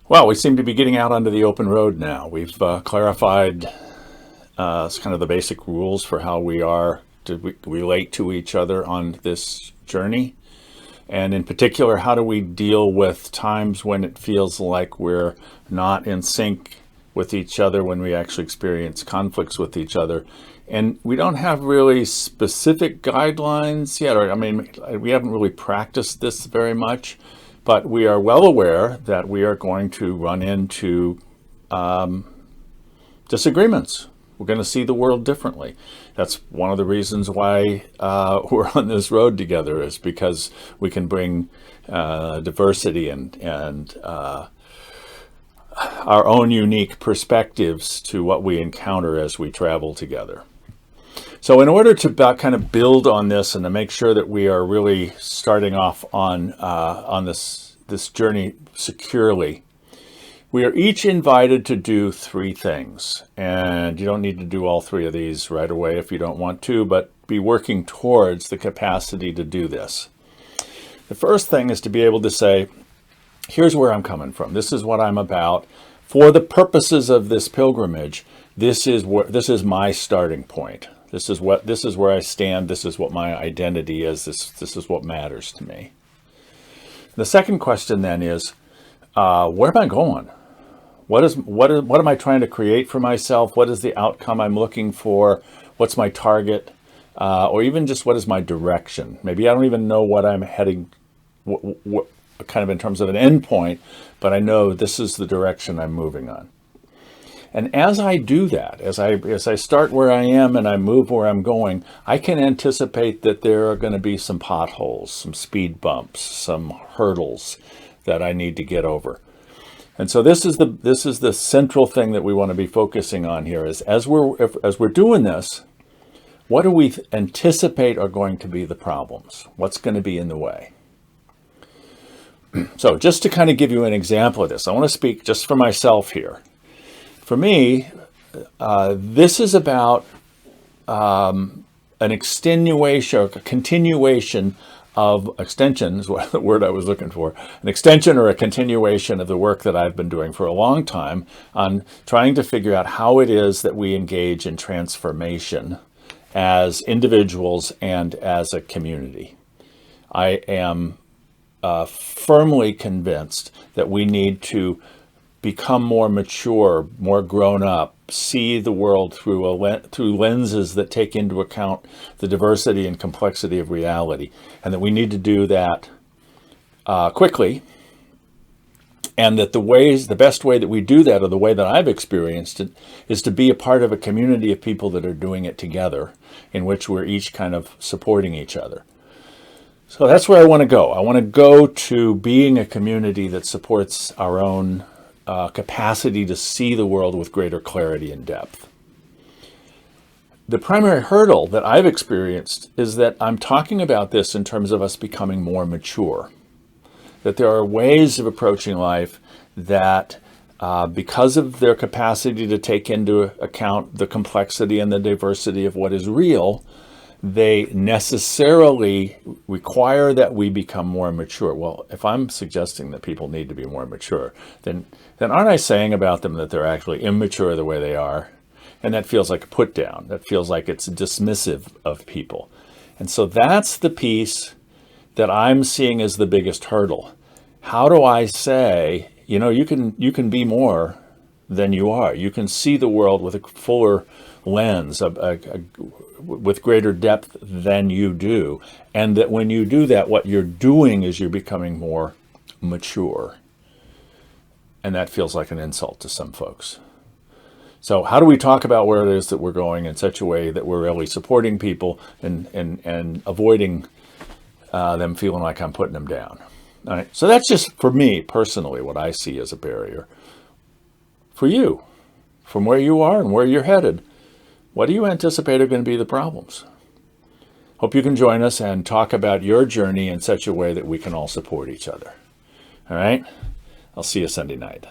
Well, we seem to be getting out onto the open road now. We've clarified kind of the basic rules for how we are to relate to each other on this journey. And in particular, how do we deal with times when it feels like we're not in sync with each other, when we actually experience conflicts with each other. And we don't have really specific guidelines yet. Or, I mean, we haven't really practiced this very much, but we are well aware that we are going to run into disagreements. We're going to see the world differently. That's one of the reasons why we're on this road together, is because we can bring diversity and our own unique perspectives to what we encounter as we travel together. So in order to kind of build on this and to make sure that we are really starting off on this journey securely, we are each invited to do 3 things. And you don't need to do all 3 of these right away if you don't want to, but be working towards the capacity to do this. The first thing is to be able to say, here's where I'm coming from. This is what I'm about. For the purposes of this pilgrimage, this is my starting point. This is where I stand. This is what my identity is. This is what matters to me. The second question then is, where am I going? What am I trying to create for myself? What is the outcome I'm looking for? What's my target? Or even just what is my direction? Maybe I don't even know what I'm heading, what kind of in terms of an endpoint, but I know this is the direction I'm moving on. And as I do that, as I start where I am and I move where I'm going, I can anticipate that there are going to be some potholes, some speed bumps, some hurdles that I need to get over. And so this is the central thing that we want to be focusing on here, is as we're doing this, what do we anticipate are going to be the problems? What's going to be in the way? So just to kind of give you an example of this, I want to speak just for myself here. For me, this is about an extenuation or a continuation of extension is what the word I was looking for. An extension or a continuation of the work that I've been doing for a long time on trying to figure out how it is that we engage in transformation as individuals and as a community. I am firmly convinced that we need to become more mature, more grown up, see the world through lenses that take into account the diversity and complexity of reality, and that we need to do that quickly, and that the best way that we do that, or the way that I've experienced it, is to be a part of a community of people that are doing it together, in which we're each kind of supporting each other. So that's where I want to go. I want to go to being a community that supports our own capacity to see the world with greater clarity and depth. The primary hurdle that I've experienced is that I'm talking about this in terms of us becoming more mature. That there are ways of approaching life that, because of their capacity to take into account the complexity and the diversity of what is real, they necessarily require that we become more mature. Well, if I'm suggesting that people need to be more mature, then aren't I saying about them that they're actually immature the way they are? And that feels like a put down. That feels like it's dismissive of people. And so that's the piece that I'm seeing as the biggest hurdle. How do I say, you can be more than you are. You can see the world with a fuller lens, with greater depth than you do. And that when you do that, what you're doing is you're becoming more mature. And that feels like an insult to some folks. So how do we talk about where it is that we're going in such a way that we're really supporting people and avoiding them feeling like I'm putting them down? All right. So that's just, for me personally, what I see as a barrier. For you, from where you are and where you're headed, what do you anticipate are going to be the problems? Hope you can join us and talk about your journey in such a way that we can all support each other. All right? I'll see you Sunday night.